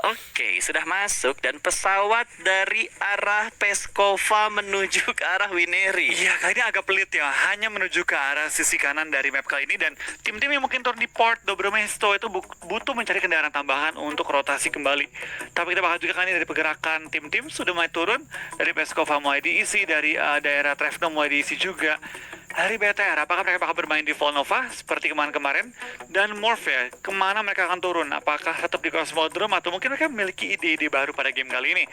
Oke, sudah masuk dan pesawat dari arah Peskova menuju ke arah Wineri. Iya, kali ini agak pelit ya, hanya menuju ke arah sisi kanan dari map kali ini. Dan tim-tim yang mungkin turun di port Dobromesto itu butuh mencari kendaraan tambahan untuk rotasi kembali. Tapi kita bakal juga kali ini dari pergerakan tim-tim sudah mulai turun. Dari Peskova mulai diisi, dari daerah Trevno mulai diisi juga. Dari BTR, apakah mereka bakal bermain di Volnova seperti kemarin-kemarin? Dan Morphe, kemana mereka akan turun? Apakah tetap di Cosmodrome atau mungkin mereka memiliki ide-ide baru pada game kali ini?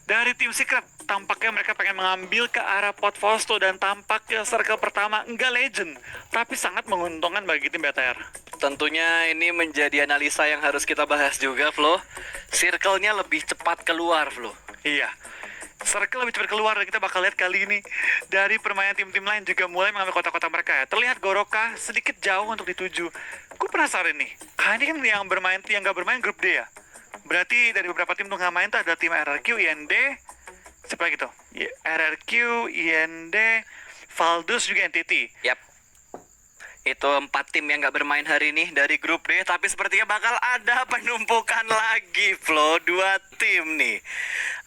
Dari tim Secret, tampaknya mereka pengen mengambil ke arah Pot Fausto dan tampaknya circle pertama enggak legend, tapi sangat menguntungkan bagi tim BTR. Tentunya ini menjadi analisa yang harus kita bahas juga, Flo. Circle-nya lebih cepat keluar, Flo. Iya, circle lebih cepat keluar dan kita bakal lihat kali ini dari permainan tim-tim lain juga mulai mengambil kotak-kotak mereka ya. Terlihat Goroka sedikit jauh untuk dituju. Gue penasaran nih, kali ini kan yang nggak bermain grup D ya. Berarti dari beberapa tim tuh nggak main tuh ada tim RRQ, IND, siapa gitu? RRQ, IND, Valdus juga NTT. Yap. Itu 4 tim yang gak bermain hari ini dari grup D. Tapi sepertinya bakal ada penumpukan lagi, Flo. 2 tim nih.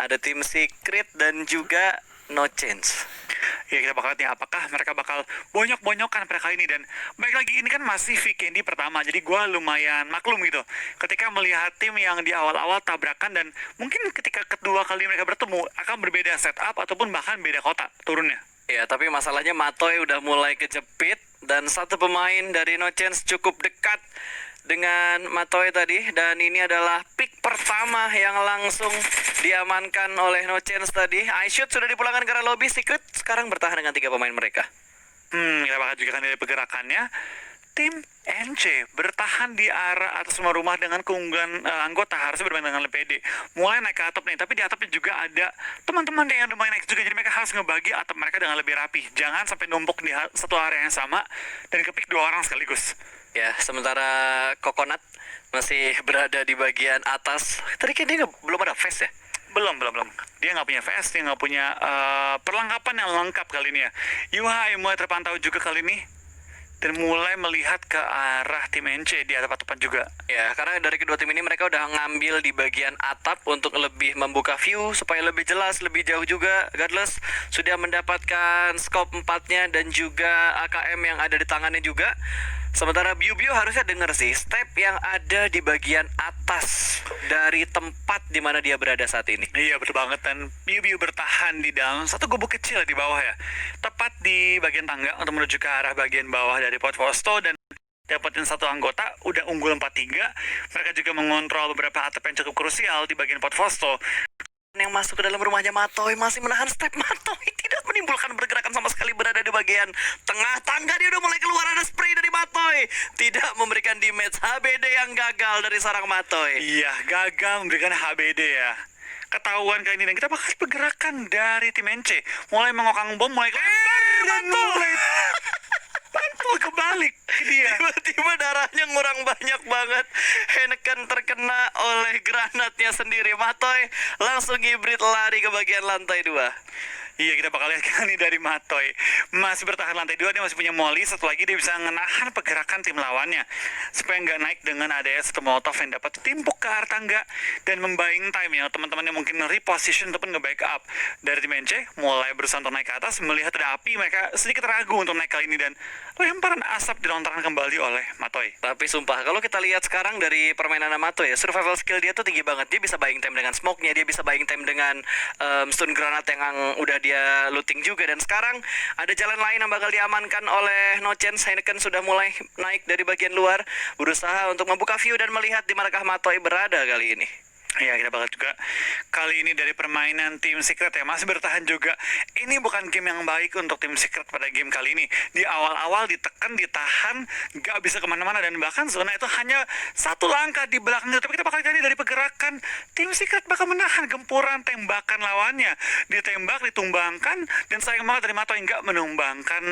Ada tim Secret dan juga No Change. Ya kita bakal lihat nih apakah mereka bakal bonyok-bonyokan pada kali ini. Dan baik lagi ini kan masih weekend pertama, jadi gue lumayan maklum gitu ketika melihat tim yang di awal-awal tabrakan dan mungkin ketika kedua kali mereka bertemu akan berbeda setup ataupun bahkan beda kota turunnya. Ya, tapi masalahnya Matoy udah mulai kejepit dan satu pemain dari No Chance cukup dekat dengan Matoy tadi, dan ini adalah pick pertama yang langsung diamankan oleh No Chance tadi. iShoot sudah dipulangkan ke arah lobby. Secret sekarang bertahan dengan 3 pemain mereka. Kita bakal juga kan dari pergerakannya. Tim NC bertahan di arah atas semua rumah dengan keunggulan anggota, harusnya bermain dengan lebih pede. Mulai naik ke atap nih, tapi di atapnya juga ada teman-teman yang lumayan naik juga, jadi mereka harus ngebagi atap mereka dengan lebih rapi. Jangan sampai numpuk di satu area yang sama dan kepik 2 orang sekaligus. Ya, sementara Coconut masih berada di bagian atas. Tadi kan dia belum ada face ya? Belum. Dia nggak punya VS, dia nggak punya perlengkapan yang lengkap kali ini ya. Yuhai mulai terpantau juga kali ini dan mulai melihat ke arah tim NC di atap-atapan juga. Ya, karena dari kedua tim ini mereka udah ngambil di bagian atap untuk lebih membuka view supaya lebih jelas, lebih jauh juga. Godless sudah mendapatkan scope 4-nya dan juga AKM yang ada di tangannya juga. Sementara Biu harusnya denger sih step yang ada di bagian atas dari tempat di mana dia berada saat ini. Iya betul banget, dan Biu bertahan di dalam satu gubuk kecil di bawah ya, tepat di bagian tangga untuk menuju ke arah bagian bawah dari Pot Fausto dan dapetin satu anggota, udah unggul 4-3. Mereka juga mengontrol beberapa atap yang cukup krusial di bagian Pot Fausto. Yang masuk ke dalam rumahnya Matoy masih menahan step. Matoy tidak menimbulkan pergerakan sama sekali, berada di bagian tengah tangga. Dia udah mulai keluar, ada spray dari Matoy, tidak memberikan damage. HBD yang gagal dari sarang Matoy. Iya, gagal memberikan HBD ya. Ketahuan kali ini, dan kita bakal pergerakan dari tim NC mulai mengokang bom, mulai kelempar dan mulai pantul kebalik dia. Tiba-tiba darahnya ngurang banyak banget. Heineken terkena oleh granatnya sendiri. Matoy langsung hibrid lari ke bagian lantai 2. Iya, kita bakal lihat kali dari Matoy masih bertahan lantai 2, dia masih punya molly. Satu lagi dia bisa menahan pergerakan tim lawannya supaya nggak naik dengan adanya satu molotov yang dapat timpuk ke arah tangga dan membuying time ya teman-teman yang mungkin reposition ataupun nge-backup. Dari tim NC mulai berusaha untuk naik ke atas, melihat ada api, mereka sedikit ragu untuk naik kali ini dan lemparan asap dilontarkan kembali oleh Matoy. Tapi sumpah, kalau kita lihat sekarang dari permainan Matoy ya, survival skill dia tuh tinggi banget. Dia bisa buying time dengan smoke-nya, dia bisa buying time dengan stun granat yang udah dia looting juga. Dan sekarang ada jalan lain yang bakal diamankan oleh No Chance. Heineken sudah mulai naik dari bagian luar, berusaha untuk membuka view dan melihat di manakah Matoy berada kali ini. Ya, kita bakal juga kali ini dari permainan tim Secret ya, masih bertahan juga. Ini bukan game yang baik untuk tim Secret pada game kali ini. Di awal-awal ditekan, ditahan, gak bisa kemana-mana, dan bahkan zona itu hanya satu langkah di belakangnya. Tapi kita bakal lihat dari pergerakan tim Secret bakal menahan gempuran tembakan lawannya. Ditembak, ditumbangkan, dan sayang banget dari Matoy nggak menumbangkan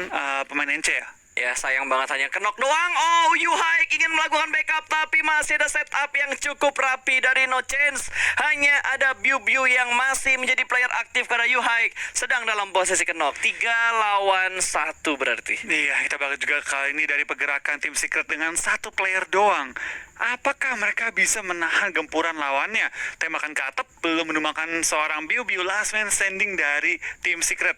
pemain NC ya. Ya sayang banget hanya kenok doang. Oh, Yuhaik ingin melakukan backup tapi masih ada setup yang cukup rapi dari No Chance. Hanya ada Biu yang masih menjadi player aktif karena Yuhaik sedang dalam posisi kenok. 3 lawan 1 berarti. Iya, kita bakal juga kali ini dari pergerakan tim Secret dengan satu player doang. Apakah mereka bisa menahan gempuran lawannya? Tembakan ke atap belum menumbangkan seorang Biu last man standing dari tim Secret.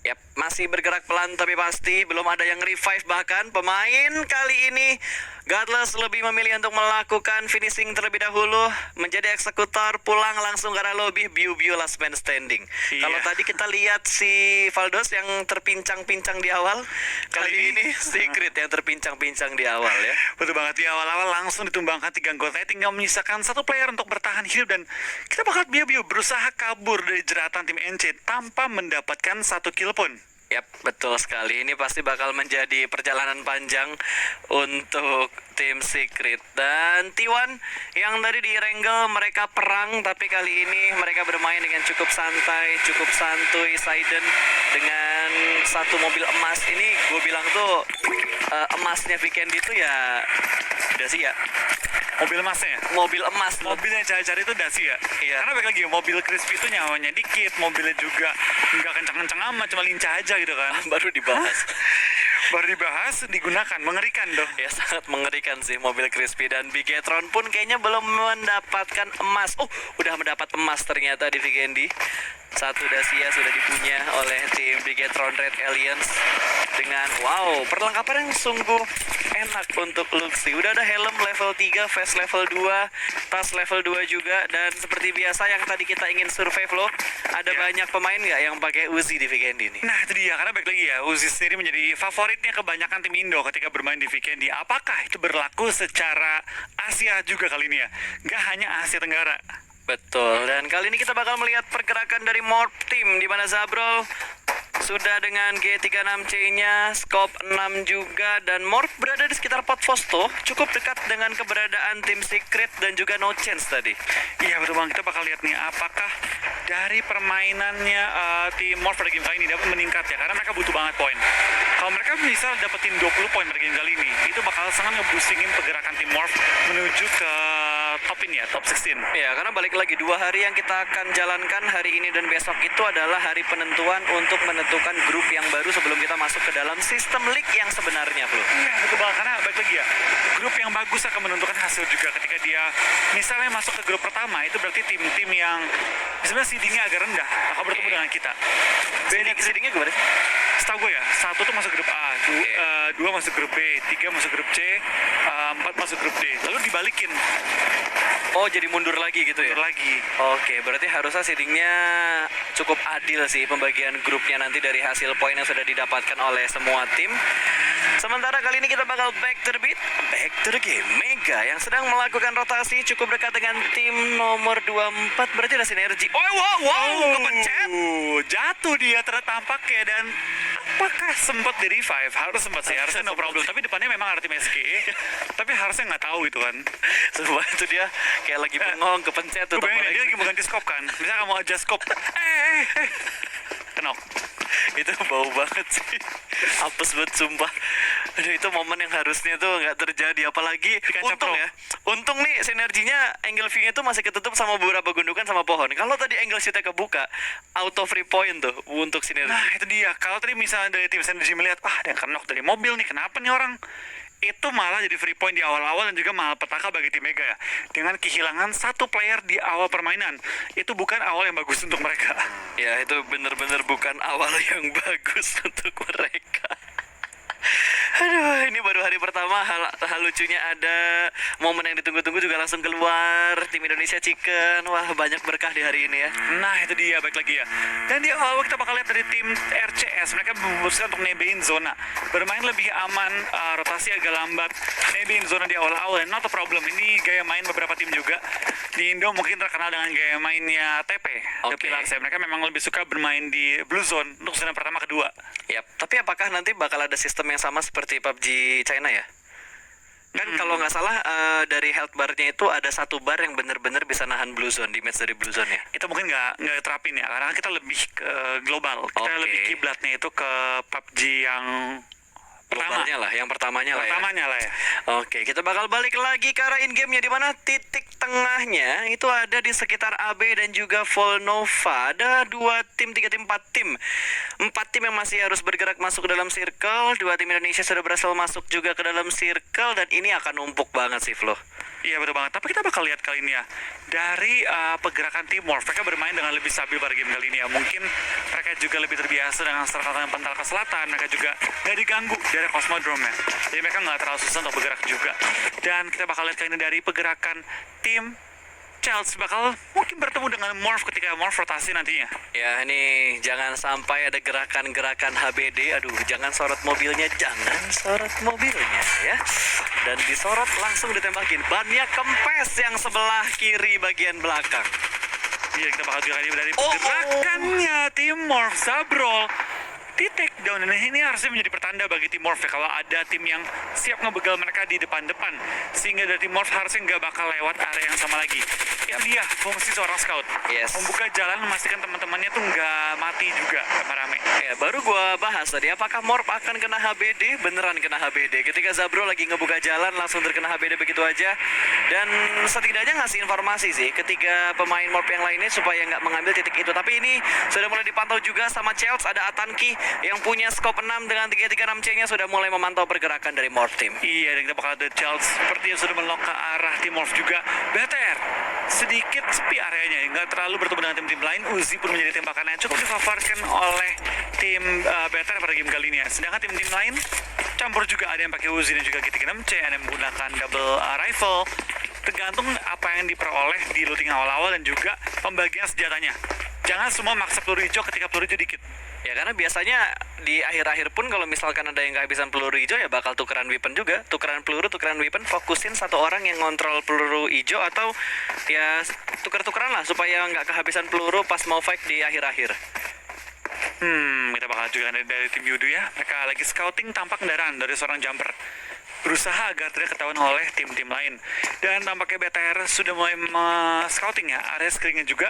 Yap, masih bergerak pelan tapi pasti belum ada yang revive. Bahkan pemain kali ini Godless lebih memilih untuk melakukan finishing terlebih dahulu, menjadi eksekutor, pulang langsung ke arah lobby. Biu last man standing. Iya. Kalau tadi kita lihat si Valdos yang terpincang-pincang di awal, kali ini Secret yang terpincang-pincang di awal ya. Betul banget, di awal-awal langsung ditumbangkan 3 anggotanya, tinggal menyisakan satu player untuk bertahan hidup, dan kita bakal Biu berusaha kabur dari jeratan tim NC tanpa mendapatkan 1 kill pun. Yap, betul sekali. Ini pasti bakal menjadi perjalanan panjang untuk tim Secret. Dan T1 yang tadi di Wrangle mereka perang, tapi kali ini mereka bermain dengan cukup santai, cukup santuy. Sidon dengan satu mobil emas. Ini gue bilang tuh emasnya Vikendi itu ya Dacia. Mobil emasnya, Mobil emas. mobil yang cari-cari itu Dacia. Iya. Karena balik lagi, mobil Crispy itu nyawanya dikit, mobilnya juga nggak kencang-kencang amat, cuma lincah aja gitu kan. Baru dibahas. Baru dibahas, digunakan, mengerikan dong. Ya sangat mengerikan sih mobil Crispy. Dan Bigetron pun kayaknya belum mendapatkan emas. Oh, udah mendapat emas ternyata di Vikendi. Satu Dacia sudah dipunya oleh tim Bigetron Red Alliance dengan wow, perlengkapan yang sungguh enak untuk Luxi. Udah ada helm level 3, vest level 2, tas level 2 juga. Dan seperti biasa yang tadi kita ingin survive loh, ada Ya. banyak pemain nggak yang pakai Uzi di Vikendi nih? Nah itu dia, karena balik lagi ya, Uzi sendiri menjadi favoritnya kebanyakan tim Indo ketika bermain di Vikendi. Apakah itu berlaku secara Asia juga kali ini ya? Nggak hanya Asia Tenggara. Betul, dan kali ini kita bakal melihat pergerakan dari Morph Team, di mana Zabrol sudah dengan G36C-nya, scope 6 juga, dan Morph berada di sekitar pot Fosto, cukup dekat dengan keberadaan tim Secret dan juga No Chance tadi. Iya betul bang, kita bakal lihat nih apakah dari permainannya tim Morph pada game kali ini dapat meningkat ya, karena mereka butuh banget poin. Kalau mereka bisa dapetin 20 poin pada game kali ini, itu bakal sangat nge-boostingin pergerakan tim Morph menuju ke top ini ya, top 16. Ya, karena balik lagi 2 hari yang kita akan jalankan hari ini dan besok itu adalah hari penentuan untuk menentukan grup yang baru sebelum kita masuk ke dalam sistem league yang sebenarnya, Bro. Iya betul banget, karena balik lagi ya, grup yang bagus akan menentukan hasil juga. Ketika dia misalnya masuk ke grup pertama, itu berarti tim-tim yang sebenarnya seedingnya agak rendah akan bertemu dengan kita. Seedingnya gimana sih? Setahu gue ya, 1 tuh masuk grup A, 2 masuk grup B, 3 masuk grup C, 4 masuk grup D. Lalu dibalikin Oh, jadi mundur lagi gitu ya? lagi. Oke, berarti harusnya seedingnya cukup adil sih pembagian grupnya nanti dari hasil poin yang sudah didapatkan oleh semua tim. Sementara kali ini kita bakal back to the beat, back to the game. Mega yang sedang melakukan rotasi cukup dekat dengan tim nomor 24, berarti ada sinergi. Oh, wow, kepencet. Jatuh dia tertampak ya, dan apakah sempat di revive? Harus sempat sih, harusnya no problem. Tapi depannya memang ada tim SGE, tapi harusnya nggak tahu gitu kan. Semua itu dia kayak lagi bengong, kepencet tuh. Gue bayangin dia lagi mau ganti scope kan. Misalnya kamu adjust scope, kenok. Itu bau banget sih, apes banget sumpah. Aduh, itu momen yang harusnya tuh nggak terjadi. Apalagi kaca untung pro. ya, untung nih sinerginya angle view-nya tuh masih ketutup sama beberapa gundukan sama pohon. Kalau tadi angle shoot-nya kebuka, auto free point tuh untuk sinergi. Nah itu dia, kalau tadi misalnya dari tim Synergy melihat, ada yang kenok dari mobil nih, kenapa nih orang? Itu malah jadi free point di awal-awal dan juga malapetaka bagi tim Mega ya. Dengan kehilangan 1 player di awal permainan, itu bukan awal yang bagus untuk mereka. Ya, itu bener-bener bukan awal yang bagus untuk mereka. Aduh, ini baru hari pertama. Hal lucunya ada momen yang ditunggu-tunggu juga langsung keluar. Tim Indonesia Chicken. Wah, banyak berkah di hari ini ya. Nah itu dia, baik lagi ya. Dan di awal kita bakal lihat dari tim RCS, mereka memutuskan untuk nebein zona, bermain lebih aman, rotasi agak lambat, nebein zona di awal-awal, not a problem. Ini gaya main beberapa tim juga. Di Indo mungkin terkenal dengan gaya mainnya TP, The Oke. Pillars ya. Mereka memang lebih suka bermain di Blue Zone untuk zona pertama kedua. Yap. Tapi apakah nanti bakal ada sistem yang sama seperti PUBG China ya? Kan kalau nggak salah dari health bar-nya itu ada 1 bar yang benar-benar bisa nahan blue zone, damage dari blue zone ya. Itu mungkin nggak terapin ya, karena kita lebih ke global. Kita Oke. lebih kiblatnya itu ke PUBG yang globalnya lah, yang pertamanya lah ya. Pertamanya lah ya. Oke, kita bakal balik lagi ke arah in-game-nya, di mana titik tengahnya itu ada di sekitar AB dan juga Volnova. Ada 2 tim, 3 tim, 4 tim. 4 tim yang masih harus bergerak masuk ke dalam circle. 2 tim Indonesia sudah berhasil masuk juga ke dalam circle, dan ini akan numpuk banget sih, Flo. Iya betul banget, tapi kita bakal lihat kali ini ya dari pergerakan Timor, mereka bermain dengan lebih stabil pada game kali ini ya. Mungkin mereka juga lebih terbiasa dengan serangan pental ke selatan, mereka juga nggak diganggu dari Cosmodrome ya, jadi mereka nggak terlalu susah untuk bergerak juga. Dan kita bakal lihat kali ini dari pergerakan tim Chelsea bakal mungkin bertemu dengan Morph ketika Morph rotasi nantinya. Ya, ini jangan sampai ada gerakan-gerakan HBD. Aduh, jangan sorot mobilnya, jangan sorot mobilnya ya. Dan disorot langsung ditembakin. Bannya kempes yang sebelah kiri bagian belakang. Iya, kita bakal juga dari pergerakannya tim Morph Zabrol di take down, dan ini harusnya menjadi pertanda bagi tim Morph ya, kalau ada tim yang siap ngebegal mereka di depan-depan, sehingga dari tim Morph harusnya nggak bakal lewat area yang sama lagi. Ya dia fungsi seorang scout, Yes. membuka jalan, memastikan teman-temannya tuh nggak mati juga rame-rame. Ya, baru gua bahas tadi, apakah Morph akan kena HBD? Beneran kena HBD. Ketika Zabro lagi ngebuka jalan, langsung terkena HBD begitu aja. Dan setidaknya ngasih informasi sih ketiga pemain Morph yang lainnya supaya nggak mengambil titik itu. Tapi ini sudah mulai dipantau juga sama Chelsea. Ada Atanki yang punya scope 6 dengan 336C-nya sudah mulai memantau pergerakan dari Morph Team. Iya, dan kita bakal ada Chelsea seperti yang sudah melok ke arah tim Morph juga. BTR sedikit sepi areanya, nggak terlalu bertemu dengan tim-tim lain. Uzi pun menjadi tembakan yang cukup difavoritkan oleh tim BTR pada game kali ini ya. Sedangkan tim-tim lain campur juga, ada yang pakai Uzi dan juga G36C, ada yang menggunakan double rifle. Tergantung apa yang diperoleh di looting awal-awal dan juga pembagian senjatanya. Jangan semua maksa peluru hijau ketika peluru hijau dikit. Ya, karena biasanya di akhir-akhir pun kalau misalkan ada yang kehabisan peluru hijau ya bakal tukeran weapon juga. Tukeran peluru, tukeran weapon, fokusin satu orang yang ngontrol peluru hijau, atau ya tuker-tukeran lah supaya nggak kehabisan peluru pas mau fight di akhir-akhir. Kita bakal juga dari tim Yudu ya. Mereka lagi scouting tampak kendaraan dari seorang jumper, berusaha agar tidak ketahuan oleh tim-tim lain. Dan tampaknya BTR sudah mulai scouting ya, area screeningnya juga.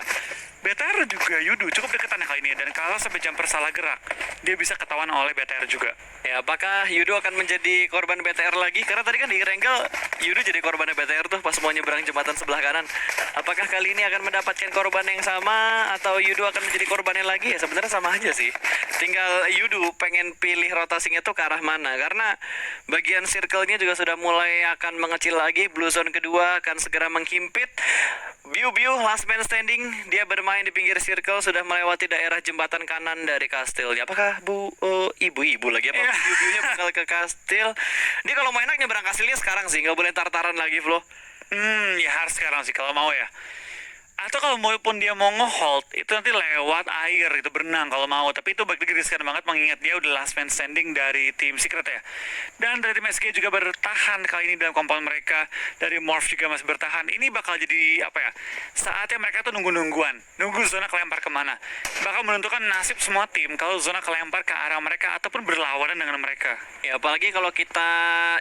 BTR juga Yudu cukup deketan ya kali ini, dan kalau sampai jumper salah gerak, dia bisa ketahuan oleh BTR juga. Ya, apakah Yudo akan menjadi korban BTR lagi? Karena tadi kan di Renggal Yudo jadi korban BTR tuh pas mau nyebrang jembatan sebelah kanan. Apakah kali ini akan mendapatkan korban yang sama atau Yudo akan menjadi korbannya lagi? Ya sebenarnya sama aja sih. Tinggal Yudo pengen pilih rotasinya tuh ke arah mana, karena bagian circle-nya juga sudah mulai akan mengecil lagi. Blue zone kedua akan segera menghimpit. Biu-biu last man standing, dia bermain di pinggir circle, sudah melewati daerah jembatan kanan dari kastilnya. Apakah ibu-ibu lagi apa? Biu-biunya bakal ke kastil. Dia kalau mau enak nyebrang kastilnya sekarang sih, nggak boleh tartaran lagi, Flo. Ya harus sekarang sih kalau mau ya. Atau kalau mau pun dia mau nge-hold, itu nanti lewat air, itu berenang kalau mau. Tapi itu bagi riskan banget mengingat dia udah last man standing dari tim Secret ya. Dan dari tim SG juga bertahan kali ini dalam compound mereka. Dari Morph juga masih bertahan. Ini bakal jadi apa ya, saatnya mereka tuh nunggu-nungguan, nunggu zona kelempar kemana. Bakal menentukan nasib semua tim kalau zona kelempar ke arah mereka ataupun berlawanan dengan mereka. Ya, apalagi kalau kita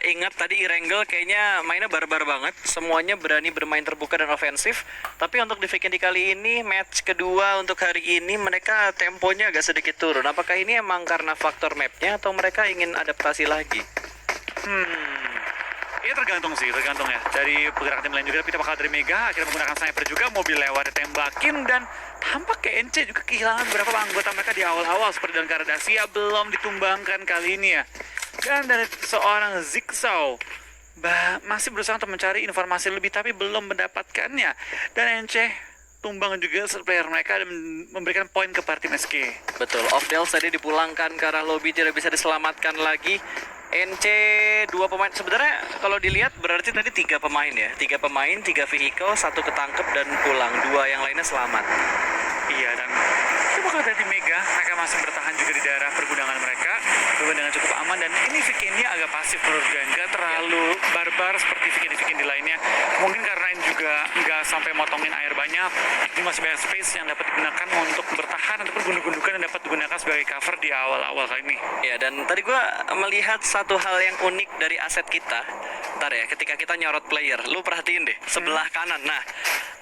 ingat tadi Irengel kayaknya mainnya barbar banget. Semuanya berani bermain terbuka dan ofensif. Tapi untuk di weekend kali ini, match kedua untuk hari ini, mereka temponya agak sedikit turun. Apakah ini emang karena faktor mapnya atau mereka ingin adaptasi lagi? Ini tergantung sih, tergantung ya. Dari pergerakan tim lain juga, kita bakal dari Mega akhirnya menggunakan sniper juga, mobil lewat ditembakin, dan tampak kayak NC juga kehilangan beberapa anggota mereka di awal-awal seperti dan Kardasia belum ditumbangkan kali ini ya. Dan dari seorang Zigsaw masih berusaha untuk mencari informasi lebih tapi belum mendapatkannya, dan NC tumbang juga player mereka dan memberikan poin ke tim SK. Betul, Ofdel tadi dipulangkan ke arah lobby, tidak bisa diselamatkan lagi. NC 2 pemain, sebenarnya kalau dilihat berarti tadi 3 pemain ya, 3 pemain, 3 vehicle, 1 ketangkep dan pulang, 2 yang lainnya selamat. Iya, dan itu bakal dari Mega, mereka masih bertahan juga di daerah pergudangan mereka dengan cukup aman, dan ini Vikendi agak pasif menurut gue, nggak terlalu barbar seperti Vikendi lainnya. Mungkin karena ini juga nggak sampai motongin air banyak, ini masih banyak space yang dapat digunakan untuk bertahan ataupun gundukan yang dapat digunakan sebagai cover di awal-awal kali ini. Ya, dan tadi gue melihat satu hal yang unik dari aset kita. Ntar ya, ketika kita nyorot player, lu perhatiin deh sebelah kanan. Nah,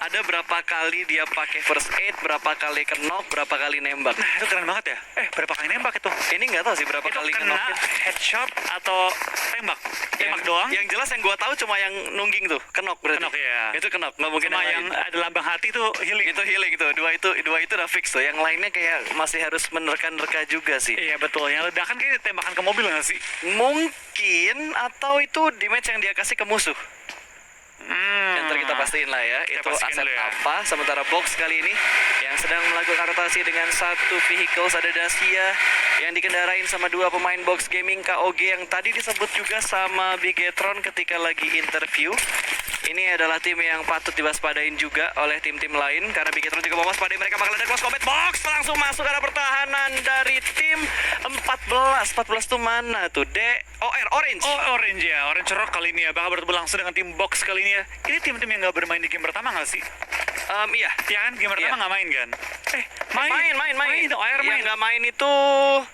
ada berapa kali dia pakai first aid, berapa kali knock, berapa kali nembak. Nah, itu keren banget ya. Berapa kali nembak itu? Ini nggak tahu sih berapa Itu kali kena knock. headshot atau tembak? Tembak doang? Yang jelas yang gua tahu cuma yang nungging tuh, knock berarti. Knock, ya. Itu knock, nggak mungkin Sama yang yang lain. ada lambang hati itu healing. Itu healing tuh, dua itu udah fix tuh. Yang lainnya kayak masih harus menerka-nerka juga sih. Iya betul, yang ledakan kayaknya tembakan ke mobil nggak sih? Mungkin atau itu damage yang dia kasih ke musuh. Ntar kita pastiin lah ya, Kita itu pastiin aset dulu ya. apa. Sementara box kali ini yang sedang melakukan rotasi dengan satu vehicles, ada Dacia yang dikendarain sama dua pemain box gaming KOG yang tadi disebut juga sama Bigetron ketika lagi interview. Ini adalah tim yang patut diwaspadain juga oleh tim-tim lain karena Bigetron juga mau waspadai, mereka bakal ada close combat. Box langsung masuk ke arah pertahanan dari tim 14 tuh mana tuh? Orange. Oh, Orange ya, Orange Rock kali ini ya bakal bertemu langsung dengan tim Box kali ini ya. Ini tim-tim yang nggak bermain di game pertama nggak sih? Iya. Ya kan, game pertama Iya. nggak main kan? Main. OR Yang main. nggak main itu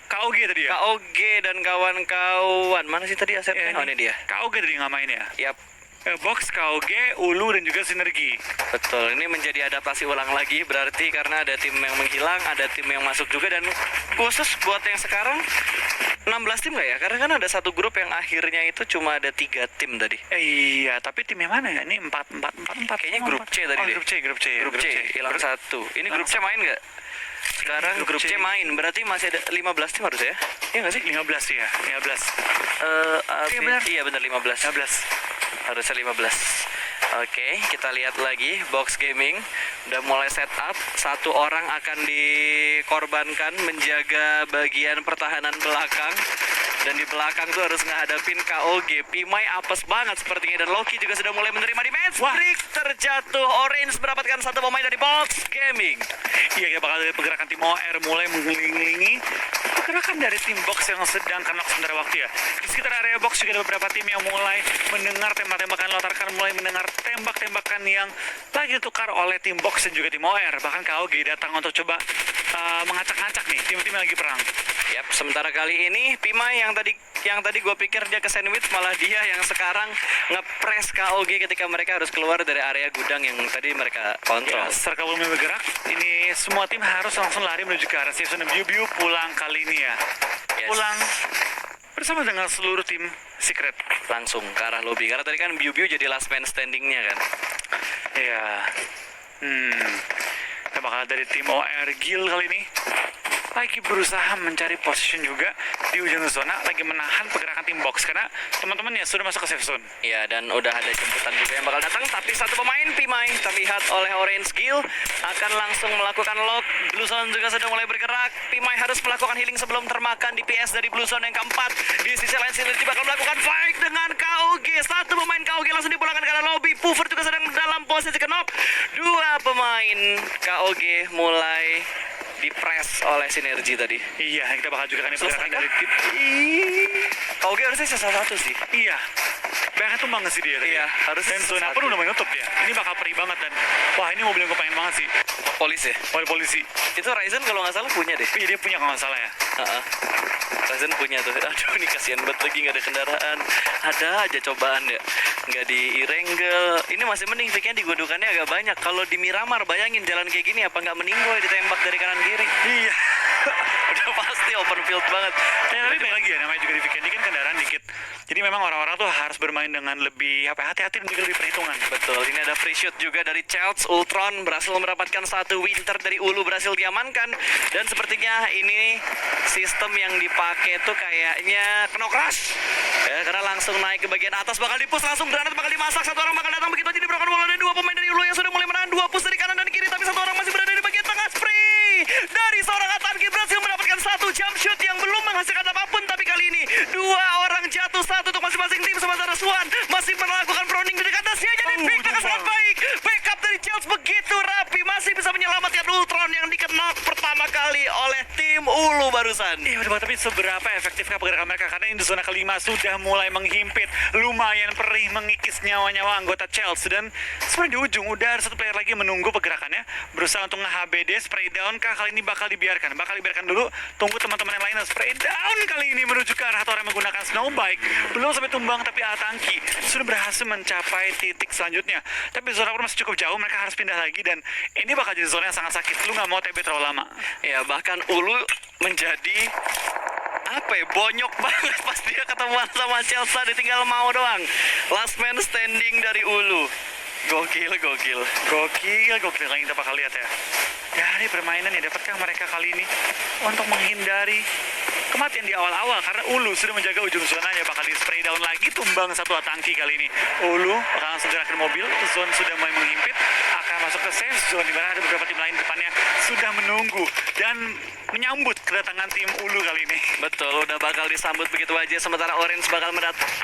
KOG tadi ya? KOG dan kawan-kawan. Mana sih tadi asetnya? Oh, ini dia. KOG tadi nggak main ya? Yap, Box, KOG, Ulu dan juga Sinergi. betul. Ini menjadi adaptasi ulang lagi berarti karena ada tim yang menghilang, ada tim yang masuk juga, dan khusus buat yang sekarang 16 tim nggak ya? Karena kan ada satu grup yang akhirnya itu cuma ada 3 tim tadi. Iya, tapi tim yang mana ya? Ini 4. Kayaknya grup C tadi deh. Grup C. Grup C hilang satu. Ini grup C main nggak? Sekarang Grup grup C C. main, berarti masih ada 15 tim harusnya ya? Iya nggak sih? 15 ya, 15. Iya benar. Iya benar 15. 15. Harusnya 15. Oke, kita lihat lagi Box Gaming udah mulai setup. Satu orang akan dikorbankan menjaga bagian pertahanan belakang. Dan di belakang tuh harus ngehadapin KOG. Pimai apes banget sepertinya, dan Loki juga sudah mulai menerima di match. Wah. Break terjatuh. Orange mendapatkan satu pemain dari Box Gaming. Iya, kita bakal lihat pergerakan tim OR mulai mengelilingi pergerakan dari tim Box yang sedang kena sementara waktu ya. Di sekitar area Box juga ada beberapa tim yang mulai mendengar tembak-tembakan lontarkan, mulai mendengar tembak-tembakan yang lagi ditukar oleh tim Box dan juga tim OR. Bahkan KOG datang untuk coba mengacak-ngacak nih tim-tim yang lagi perang. Yap, sementara kali ini Pimai yang tadi gue pikir dia ke sandwich, malah dia yang sekarang ngepres KOG ketika mereka harus keluar dari area gudang yang tadi mereka kontrol. Ya, setelah belum bergerak, ini semua tim harus langsung lari menuju ke arah season Biu pulang kali ini ya. Yes. Pulang bersama dengan seluruh tim Secret. Langsung ke arah lobby karena tadi kan Biu jadi last man standingnya kan. Ya. Kita bakal dari tim OR Gil kali ini lagi berusaha mencari position juga di ujung zona, lagi menahan pergerakan tim Box karena teman-temannya sudah masuk ke safe zone. Iya, dan udah ada jemputan juga yang bakal datang, tapi satu pemain Pimai terlihat oleh Orange Gill akan langsung melakukan lock. Blue Zone juga sudah mulai bergerak. Pimai harus melakukan healing sebelum termakan DPS dari Blue Zone yang keempat. Di sisi lain Synergy bakal melakukan fight dengan KOG. Satu pemain KOG langsung dipulangkan ke arah lobby. Puffer juga sedang dalam posisi knock. Dua pemain KOG mulai dipres oleh Synergy tadi. Iya, kita bakal juga kan pergerakan dari tim. KOG harusnya sisa satu sih. Iya. Banyak tuh banget sih dia tadi. Iya, harusnya Dan zona pun satu. udah menutup ya. Ini bakal perih banget dan wah, ini mobil yang gue pengen banget sih. Polisi ya? Oleh polisi. Itu Ryzen kalau nggak salah punya deh. Iya, dia punya kalau nggak salah ya. Heeh. Ryzen punya tuh. Aduh, ini kasihan banget lagi nggak ada kendaraan. Ada aja cobaan ya. Nggak di Irenggel. Ini masih mending pikirnya digodokannya agak banyak. Kalau di Miramar, bayangin jalan kayak gini apa nggak meninggoy ditembak dari kanan kiri. Iya. Udah pasti open field banget. Ya, tapi baik lagi ya, namanya juga di weekend ini kan kendaraan dikit. Jadi memang orang-orang tuh harus bermain dengan lebih hati-hati dan juga lebih perhitungan. Betul, ini ada free shoot juga dari Childs. Ultron berhasil mendapatkan satu Winter dari Ulu, berhasil diamankan. Dan sepertinya ini sistem yang dipakai tuh kayaknya Knock Rush ya, karena langsung naik ke bagian atas, bakal dipus, langsung granat bakal dimasak. Satu orang bakal datang begitu aja diberikan bola. Ada dua pemain dari Ulu yang sudah mulai menahan, dua push dari kanan dan kiri, tapi satu orang masih berada di bagian tengah. Spree dari seorang Atanki berhasil mendapatkan satu jump shoot yang belum menghasilkan apapun, tapi kali ini dua orang jatuh, satu untuk masing-masing tim. Sementara Swan masih melakukan proning di dekat Dacia, jadi pick dengan sangat baik. Backup dari Chelsea begitu rapi, masih bisa menyelamatkan Ultron yang dikenock pertama kali oleh tim tim Ulu barusan. Iya betul, tapi seberapa efektifkah pergerakan mereka? Karena ini di zona kelima sudah mulai menghimpit, lumayan perih mengikis nyawa-nyawa anggota Chelsea. Dan sebenarnya di ujung udah ada satu player lagi menunggu pergerakannya, berusaha untuk nge-HBD, spray down kah kali ini bakal dibiarkan dulu, tunggu teman-teman yang lainnya spray down kali ini menuju ke arah orang menggunakan snowbike. Belum sampai tumbang tapi Atangki sudah berhasil mencapai titik selanjutnya. Tapi zona pun masih cukup jauh, mereka harus pindah lagi dan ini bakal jadi zona yang sangat sakit. Lu nggak mau TB terlalu lama. Ya bahkan Ulu menjadi apa ya, bonyok banget pas dia ketemuan sama Chelsea, ditinggal mau doang. Last man standing dari Ulu. Gokil Yang kita bakal lihat ya. Dari permainan yang dapatkah mereka kali ini untuk menghindari kematian di awal-awal, karena Ulu sudah menjaga ujung zonanya, bakal di spray down lagi, tumbang satu Atangki kali ini. Ulu bakal langsung gerakin mobil, zone sudah mulai menghimpit, akan masuk ke safe zone di mana ada beberapa tim lain depannya sudah menunggu dan menyambut kedatangan tim Ulu kali ini. Betul, udah bakal disambut begitu aja. Sementara Orange bakal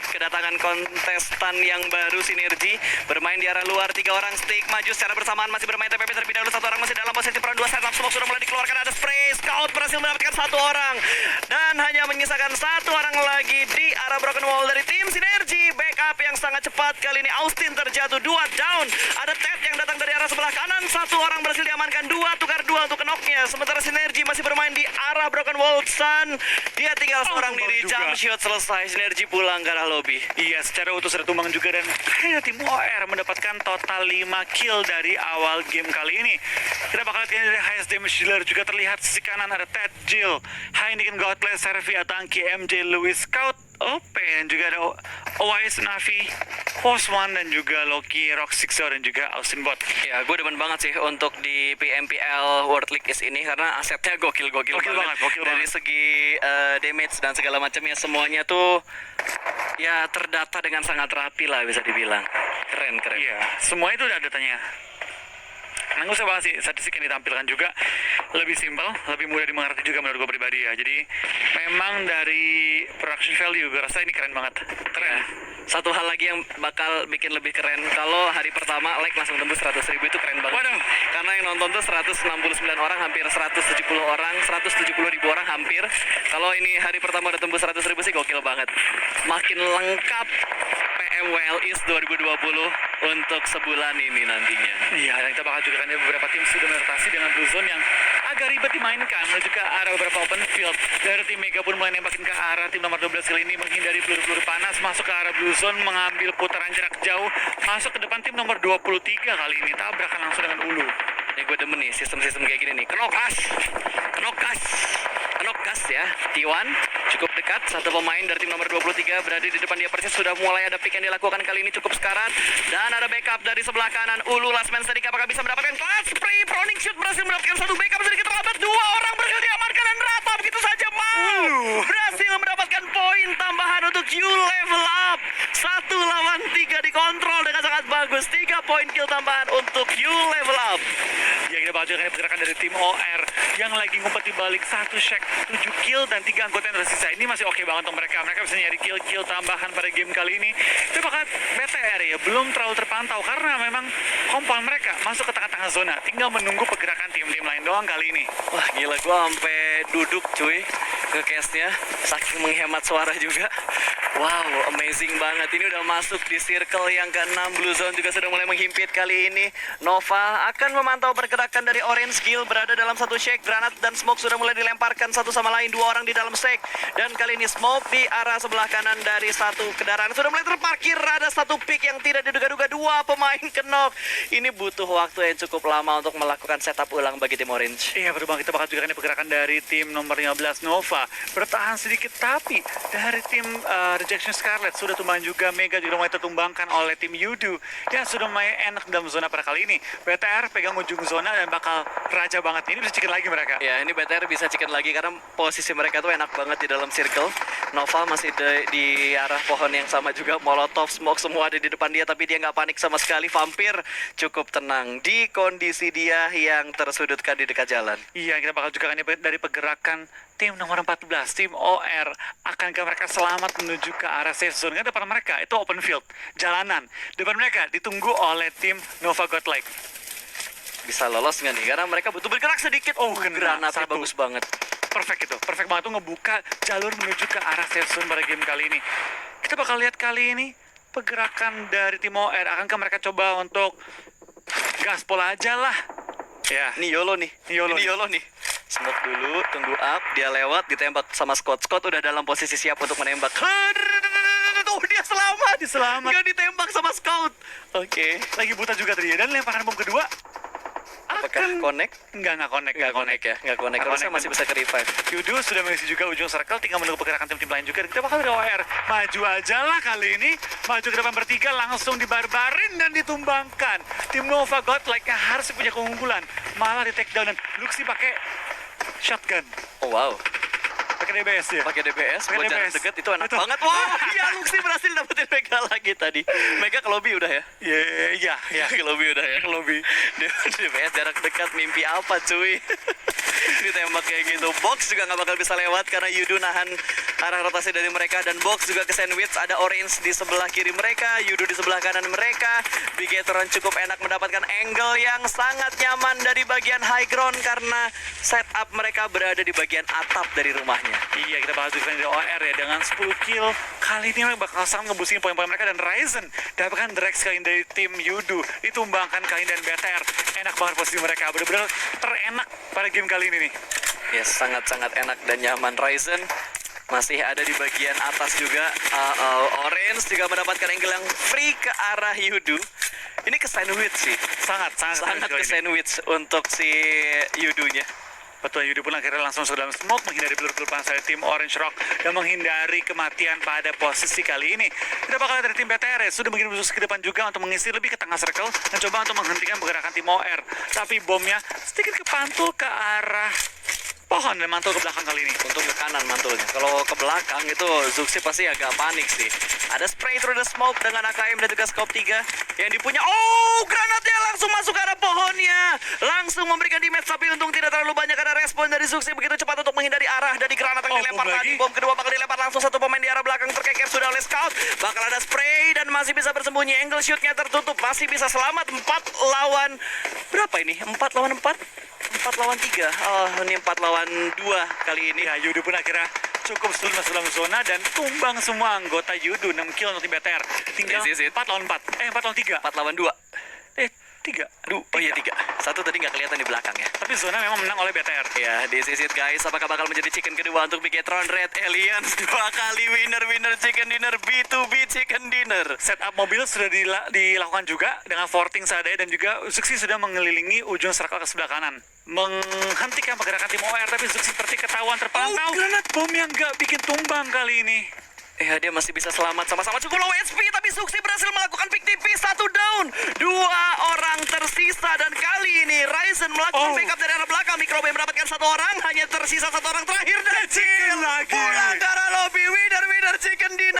kedatangan kontestan yang baru, Sinergi, bermain di arah luar. 3 orang stick maju secara bersamaan, masih bermain TPP terlebih dahulu. 1 orang masih dalam posisi peran 2 setup. Smoke sudah mulai dikeluarkan, ada spray. Scout berhasil mendapatkan 1 orang dan hanya menyisakan 1 orang lagi di arah Broken Wall dari tim Sinergi. Backup yang sangat cepat kali ini. Austin terjatuh, 2 down. Ada Ted yang datang dari arah sebelah kanan, 1 orang berhasil diamankan, 2 tukar 2 untuk knocknya. Sementara Sinergi masih bermain di arah Broken Wall. Sun, dia tinggal seorang diri. Jump shot selesai, Sinergi pulang ke arah lobby. Iya, secara utuh sudah tumbang juga dan akhirnya tim OR mendapatkan total 5 kill dari awal game kali ini. Kita bakal lihat dari highest damage dealer juga terlihat sisi kanan ada Ted, Jill, Heineken, Godless, Servi, Atangki, MJ, Louis, Scout, OP, dan juga ada Owais, Navi, Post One, dan juga Loki, Rock Sixer, dan juga Austin Bot. Ya, gue demen banget sih untuk di PMPL World League East ini karena asetnya gokil Gokil banget. dari segi damage dan segala macamnya, semuanya tuh ya terdata dengan sangat rapi lah, bisa dibilang. Keren. Iya, semua itu udah datanya. Nah, nggak usah bahas sih, statistik yang ditampilkan juga lebih simpel, lebih mudah dimengerti juga menurut gue pribadi ya. Jadi memang dari production value gue rasa ini keren banget. Keren. Ya. Satu hal lagi yang bakal bikin lebih keren, kalau hari pertama like langsung tembus 100.000 itu keren banget. Waduh. Karena yang nonton tuh 169 orang, hampir 170 orang, 170.000 orang hampir. Kalau ini hari pertama udah tembus 100.000 sih gokil banget. Makin lengkap PMWL East 2020 untuk sebulan ini nantinya. Iya, dan kita bakal juga kan beberapa tim sudah merotasi dengan blue zone yang agak ribet dimainkan menuju ke arah beberapa open field. Dari tim Mega pun mulai nembakin ke arah tim nomor 12 kali ini, menghindari peluru-peluru panas, masuk ke arah blue zone, mengambil putaran jarak jauh, masuk ke depan tim nomor 23 kali ini, tabrakan langsung dengan Ulu. Ini gue demen nih sistem-sistem kayak gini nih. Knockcast ya. T1 cukup dekat, satu pemain dari tim nomor 23 berada di depan dia persis. Sudah mulai ada pick yang dilakukan kali ini cukup sekarat, dan ada backup dari sebelah kanan. Ulu last man sedikit, apakah bisa mendapatkan clutch spray? Proning shoot berhasil mendapatkan 1 backup, sedikit terlambat, 2 orang berhasil diamankan dan rata begitu saja. Berhasil mendapatkan poin tambahan untuk you level up. 1 lawan 3 dikontrol dengan sangat bagus. 3 poin kill tambahan untuk you level up. Ya, kita bakal juga pergerakan dari tim OR yang lagi ngumpet di balik 1 shack, 7 kill dan 3 anggota yang tersisa. Ini masih oke banget untuk mereka. Mereka bisa nyari kill tambahan pada game kali ini. Itu bakal BTR ya, belum terlalu terpantau karena memang kompon mereka masuk ke tengah-tengah zona. Tinggal menunggu pergerakan tim-tim lain doang kali ini. Wah gila, gua sampai duduk cuy ke case-nya, saking menghemat suara juga. Wow, amazing banget. Ini udah masuk di circle yang ke-6. Blue Zone juga sudah mulai menghimpit kali ini. Nova akan memantau pergerakan dari Orange Guild, berada dalam satu shake. Granat dan smoke sudah mulai dilemparkan satu sama lain. 2 orang di dalam shake. Dan kali ini smoke di arah sebelah kanan dari satu kendaraan sudah mulai terparkir. Ada satu pick yang tidak diduga-duga. 2 pemain kenok. Ini butuh waktu yang cukup lama untuk melakukan setup ulang bagi tim Orange. Iya, betul banget. Kita bakal juga pergerakan dari tim nomor 15 Nova. Bertahan sedikit, tapi dari tim Rejection Scarlet sudah tumbang juga. Mega juga mulai tertumbangkan oleh tim Yudu yang sudah mulai enak dalam zona pada kali ini. BTR pegang ujung zona dan bakal raja banget. Ini bisa chicken lagi mereka. Ya, ini BTR bisa chicken lagi karena posisi mereka tuh enak banget di dalam circle. Nova masih di arah pohon yang sama juga. Molotov, smoke semua ada di depan dia, tapi dia nggak panik sama sekali. Vampir cukup tenang di kondisi dia yang tersudutkan di dekat jalan. Iya, kita bakal juga dari pergerakan tim nomor 14, tim OR. Akankah mereka selamat menuju ke arah safe zone? Kan depan mereka itu open field, jalanan. Depan mereka ditunggu oleh tim Nova Godlike. Bisa lolos nggak nih? Karena mereka butuh bergerak sedikit. Oh, kena granatnya satu. bagus banget. perfect banget tuh ngebuka jalur menuju ke arah safe zone pada game kali ini. Kita bakal lihat kali ini pergerakan dari tim OR. Akankah mereka coba untuk gaspol aja lah? Ya, Ini YOLO nih. YOLO Ini nih. YOLO nih. Smoke dulu, tunggu up, dia lewat, ditembak sama Scott. Scott udah dalam posisi siap untuk menembak. Oh, dia selamat. Dia selamat. Nggak ditembak sama Scout. Oke. lagi buta juga tadi ya. Dan lemparan bom kedua Apakah connect? nggak connect. Nggak connect ya, nggak connect. Harusnya masih bisa ke revive. Yudu sudah mengisi juga ujung circle, tinggal menunggu pergerakan tim-tim lain juga. Dan kita bakal dari OR maju aja lah kali ini, maju ke depan bertiga, langsung dibarbarin dan ditumbangkan. Tim Nova Godlike-nya harus punya keunggulan, malah di take down dan Luxi pakai shotgun, Oh wow. pakai DBS ya. Pakai DBS Pakai buat jarak DBS. dekat itu enak Betul. banget. Wah, iya Luxi berhasil dapetin Mega lagi tadi. Mega ke lobby udah ya? Iya. Ke lobby udah ya? Ke lobby. DBS jarak dekat mimpi apa cuy? Ditembak kayak gitu. Box juga nggak bakal bisa lewat karena Yudu nahan arah rotasi dari mereka, dan Box juga ke sandwich. Ada Orange di sebelah kiri mereka, Yudu di sebelah kanan mereka. Bigetron cukup enak mendapatkan angle yang sangat nyaman dari bagian high ground karena setup mereka berada di bagian atap dari rumahnya. Iya, kita bakal juga dari OR ya, dengan 10 kill. Kali ini mereka bakal sangat ngebusingin poin-poin mereka, dan Ryzen dapatkan direct sekali dari tim Yudu. Ditumbangkan kali ini, dan BTR enak banget posisi mereka. Bener-bener terenak pada game kali ini nih. Yes, sangat-sangat enak dan nyaman. Ryzen masih ada di bagian atas juga. Orange juga mendapatkan angle yang free ke arah Yudu. Ini ke sandwich sih. Sangat Sangat kali ke ini. sandwich untuk si Yudunya. Betul, Yudu pun akhirnya langsung masuk dalam smoke, menghindari peluru-peluru panas dari tim Orange Rock dan menghindari kematian pada posisi kali ini. Kita bakal lihat dari tim BTR ya, sudah mengirim musuh ke depan juga untuk mengisi lebih ke tengah circle dan coba untuk menghentikan pergerakan tim OR. Tapi bomnya sedikit kepantul ke arah pohon dan mantul ke belakang kali ini. Untung ke kanan mantulnya. Kalau ke belakang itu Zuxi pasti agak panik sih. Ada spray through the smoke dengan AKM dan juga scope 3 yang dipunya. Oh, granatnya langsung masuk ke arah pohonnya. Langsung memberikan damage, tapi untung tidak terlalu banyak karena respon dari Zuxi begitu cepat untuk menghindari arah dari granat yang Oh, dilempar bom tadi. lagi. Bom kedua bakal dilempar langsung satu pemain di arah belakang, terkeker sudah oleh Scout. Bakal ada spray dan masih bisa bersembunyi. Angle shootnya tertutup, masih bisa selamat. 4 lawan berapa ini? 4 lawan 4? 4 lawan 3. Oh, ini 4 lawan 2 kali ini. Ya, Yudu pun akhirnya cukup sulit masuk dalam zona dan tumbang semua anggota Yudu. 6 kill untuk tim BTR. Tinggal This is it. 4 lawan 4. 4 lawan 3. 4 lawan 2. 3. Aduh, oh iya 3. Satu tadi nggak kelihatan di belakang ya. Tapi zona memang menang oleh BTR. Ya, this is it guys. Apakah bakal menjadi chicken kedua untuk Bigetron Red Aliens? 2 kali winner chicken dinner, B2B chicken dinner. Setup mobil sudah dilakukan juga dengan forting seadanya, dan juga Zuxi sudah mengelilingi ujung circle ke sebelah kanan, menghentikan pergerakan tim OR. Tapi Zuxi seperti ketahuan terpantau. Granat bom yang nggak bikin tumbang kali ini. Ya, dia masih bisa selamat, sama-sama cukup low HP, tapi Zuxi berhasil melakukan pick TP, 1 down. 2 orang tersisa, dan kali ini Ryzen melakukan backup dari arah belakang. Microbay mendapatkan 1 orang, hanya tersisa 1 orang terakhir, dan Chicken lagi. pulang ke arah lobby. Winner chicken dinner.